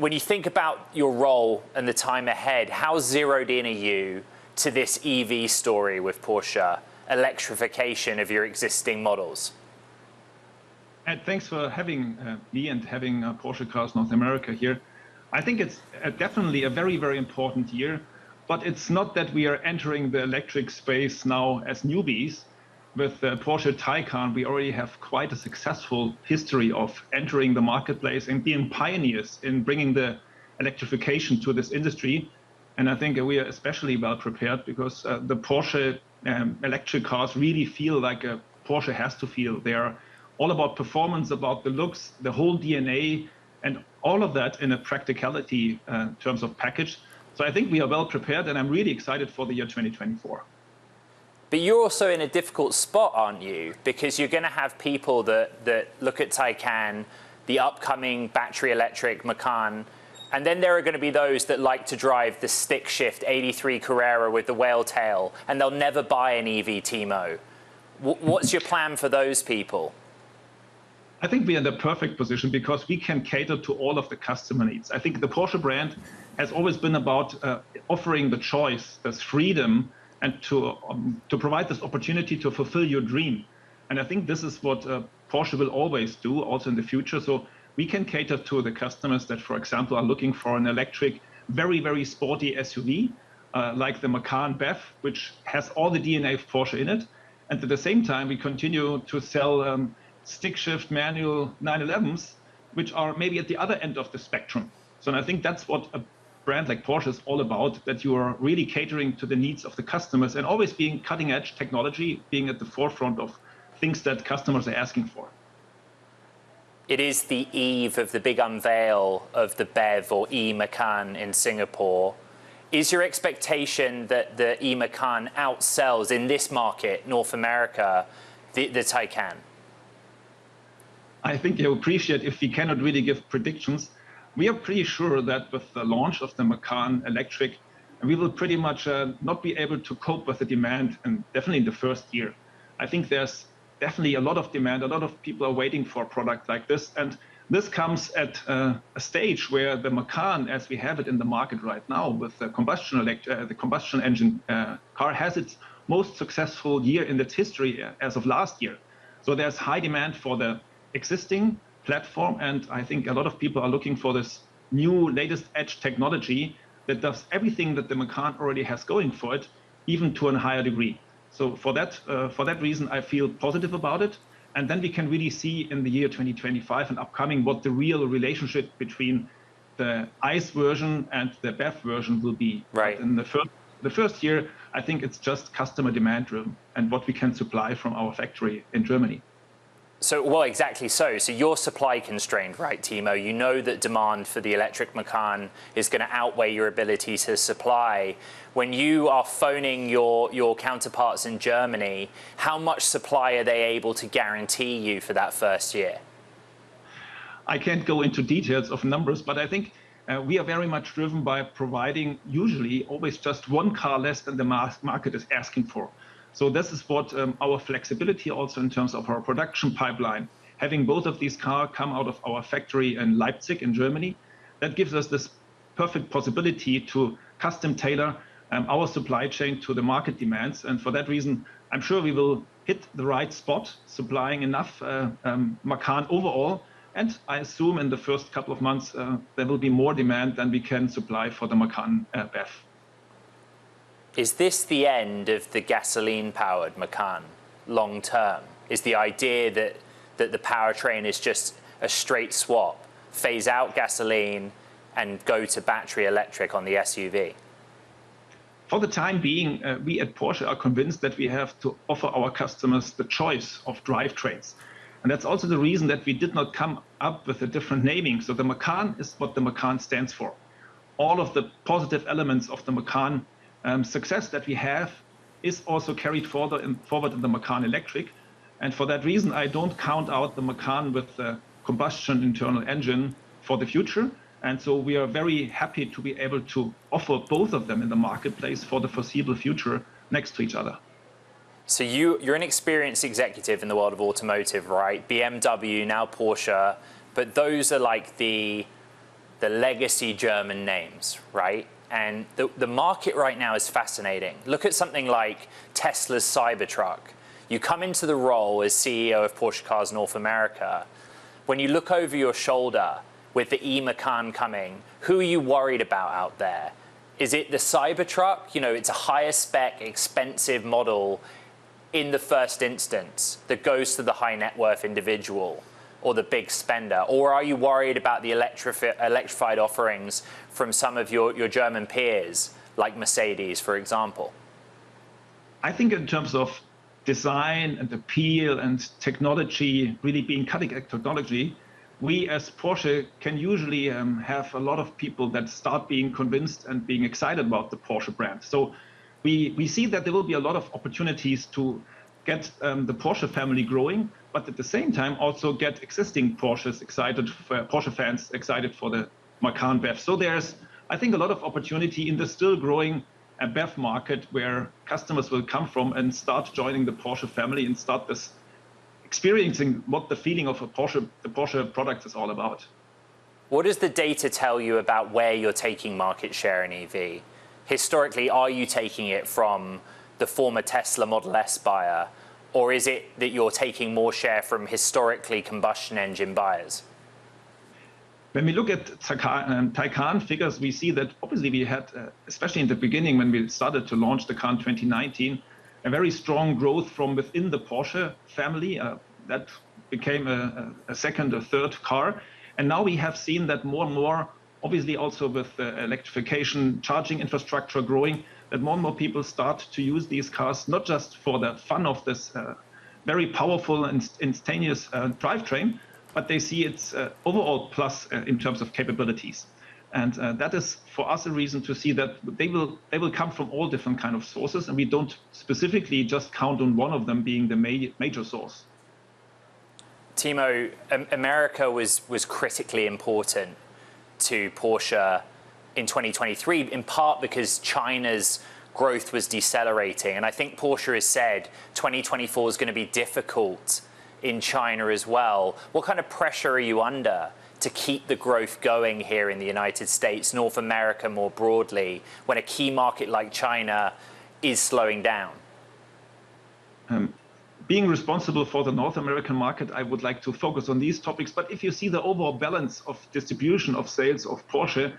When you think about your role and the time ahead, how zeroed in are you to this EV story with Porsche, electrification of your existing models? And thanks for having me and having Porsche Cars North America here. I think it's definitely a very, very important year, but it's not that we are entering the electric space now as newbies. With Porsche Taycan, we already have quite a successful history of entering the marketplace and being pioneers in bringing the electrification to this industry. And I think we are especially well prepared because the Porsche electric cars really feel like a Porsche has to feel. They are all about performance, about the looks, the whole DNA, and all of that in a practicality terms of package. So I think we are well prepared, and I'm really excited for the year 2024. But you're also in a difficult spot, aren't you? Because you're going to have people that look at Taycan, the upcoming battery electric Macan, and then there are going to be those that like to drive the stick shift 83 Carrera with the whale tail, and they'll never buy an EV Timo. What's your plan for those people? I think we are in the perfect position because we can cater to all of the customer needs. I think the Porsche brand has always been about offering the choice, this freedom, and to provide this opportunity to fulfill your dream. And I think this is what Porsche will always do, also in the future. So we can cater to the customers that, for example, are looking for an electric, very, very sporty SUV, like the Macan BEV, which has all the DNA of Porsche in it. And at the same time, we continue to sell stick shift manual 911s, which are maybe at the other end of the spectrum. So I think that's what a brand like Porsche is all about, that you are really catering to the needs of the customers and always being cutting edge technology, being at the forefront of things that customers are asking for. It is the eve of the big unveil of the BEV or e-Macan in Singapore. Is your expectation that the e-Macan outsells in this market, North America, the Taycan? I think you appreciate if we cannot really give predictions. We are pretty sure that with the launch of the Macan Electric, we will pretty much not be able to cope with the demand, and definitely in the first year. I think there's definitely a lot of demand. A lot of people are waiting for a product like this. And this comes at a stage where the Macan, as we have it in the market right now, with the combustion engine car, has its most successful year in its history as of last year. So there's high demand for the existing platform, and I think a lot of people are looking for this new latest edge technology that does everything that the Macan already has going for it, even to a higher degree. So for that reason, I feel positive about it. And then we can really see in the year 2025 and upcoming what the real relationship between the ICE version and the BEV version will be. Right. But in the first year, I think it's just customer demand driven and what we can supply from our factory in Germany. So, well, exactly so. So you're supply constrained, right, Timo? You know that demand for the electric Macan is going to outweigh your ability to supply. When you are phoning your counterparts in Germany, how much supply are they able to guarantee you for that first year? I can't go into details of numbers, but I think we are very much driven by providing usually always just one car less than the market is asking for. So this is what our flexibility also in terms of our production pipeline, having both of these cars come out of our factory in Leipzig in Germany, that gives us this perfect possibility to custom tailor our supply chain to the market demands. And for that reason, I'm sure we will hit the right spot, supplying enough Macan overall. And I assume in the first couple of months, there will be more demand than we can supply for the Macan BEV. Is this the end of the gasoline-powered Macan long term? Is the idea that the powertrain is just a straight swap, phase out gasoline and go to battery electric on the SUV? For the time being, we at Porsche are convinced that we have to offer our customers the choice of drivetrains. And that's also the reason that we did not come up with a different naming. So the Macan is what the Macan stands for. All of the positive elements of the Macan success that we have is also carried forward in the Macan Electric. And for that reason, I don't count out the Macan with the combustion internal engine for the future. And so we are very happy to be able to offer both of them in the marketplace for the foreseeable future next to each other. So you're an experienced executive in the world of automotive, right? BMW, now Porsche, but those are like the the legacy German names, right? And the market right now is fascinating. Look at something like Tesla's Cybertruck. You come into the role as CEO of Porsche Cars North America. When you look over your shoulder with the Macan coming, who are you worried about out there? Is it the Cybertruck? You know, it's a higher spec, expensive model in the first instance that goes to the high net worth individual or the big spender? Or are you worried about the electrified offerings from some of your German peers, like Mercedes, for example? I think in terms of design and appeal and technology, really being cutting-edge technology, we as Porsche can usually have a lot of people that start being convinced and being excited about the Porsche brand. So we see that there will be a lot of opportunities to get the Porsche family growing, but at the same time also get existing Porsche fans excited for the Macan BEV. So there's, I think, a lot of opportunity in the still growing BEV market where customers will come from and start joining the Porsche family and start this experiencing what the feeling of the Porsche product is all about. What does the data tell you about where you're taking market share in EV? Historically, are you taking it from the former Tesla Model S buyer, or is it that you're taking more share from historically combustion engine buyers? When we look at Taycan figures, we see that obviously we had, especially in the beginning when we started to launch the car in 2019, a very strong growth from within the Porsche family. That became a second or third car. And now we have seen that more and more, obviously also with the electrification, charging infrastructure growing, that more and more people start to use these cars, not just for the fun of this very powerful and instantaneous drivetrain, but they see its overall plus in terms of capabilities. And that is for us a reason to see that they will come from all different kind of sources, and we don't specifically just count on one of them being the major source. Timo, America was critically important to Porsche in 2023, in part because China's growth was decelerating. And I think Porsche has said 2024 is going to be difficult in China as well. What kind of pressure are you under to keep the growth going here in the United States, North America more broadly, when a key market like China is slowing down? Being responsible for the North American market, I would like to focus on these topics. But if you see the overall balance of distribution of sales of Porsche,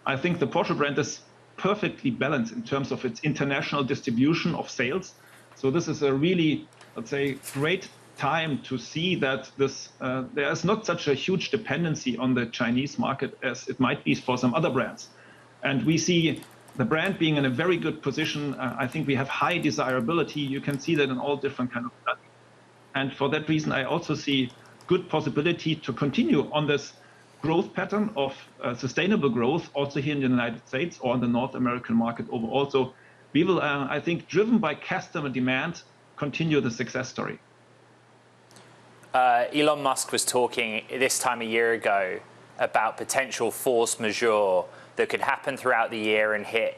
I think the Porsche brand is perfectly balanced in terms of its international distribution of sales. So this is a really, let's say, great time to see that there is not such a huge dependency on the Chinese market as it might be for some other brands. And we see the brand being in a very good position. I think we have high desirability. You can see that in all different kind of studies. And for that reason, I also see good possibility to continue on this growth pattern of sustainable growth also here in the United States or in the North American market overall. So we will, I think, driven by customer demand, continue the success story. Elon Musk was talking this time a year ago about potential force majeure that could happen throughout the year and hit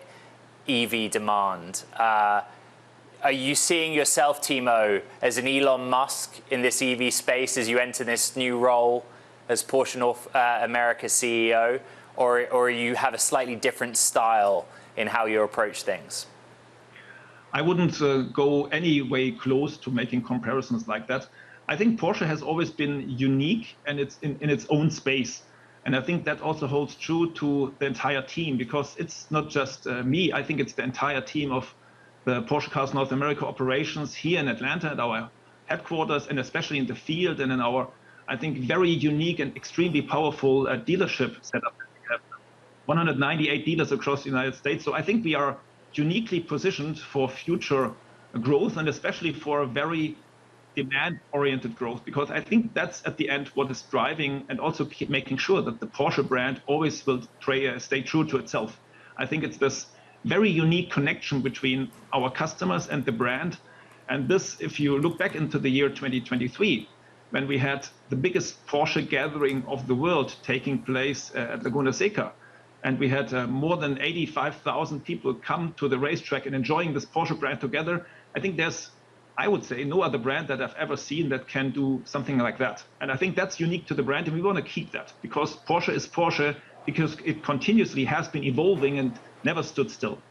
EV demand. Are you seeing yourself, Timo, as an Elon Musk in this EV space as you enter this new role as Porsche North America CEO, or you have a slightly different style in how you approach things? I wouldn't go any way close to making comparisons like that. I think Porsche has always been unique and it's in its own space. And I think that also holds true to the entire team, because it's not just me. I think it's the entire team of the Porsche Cars North America operations here in Atlanta at our headquarters, and especially in the field and in our, I think, very unique and extremely powerful dealership setup. We have 198 dealers across the United States. So I think we are uniquely positioned for future growth, and especially for a very demand-oriented growth, because I think that's at the end what is driving and also keep making sure that the Porsche brand always will stay true to itself. I think it's this very unique connection between our customers and the brand. And this, if you look back into the year 2023, when we had the biggest Porsche gathering of the world taking place at Laguna Seca, and we had more than 85,000 people come to the racetrack and enjoying this Porsche brand together, I think there's, I would say, no other brand that I've ever seen that can do something like that. And I think that's unique to the brand, and we want to keep that, because Porsche is Porsche, because it continuously has been evolving and never stood still.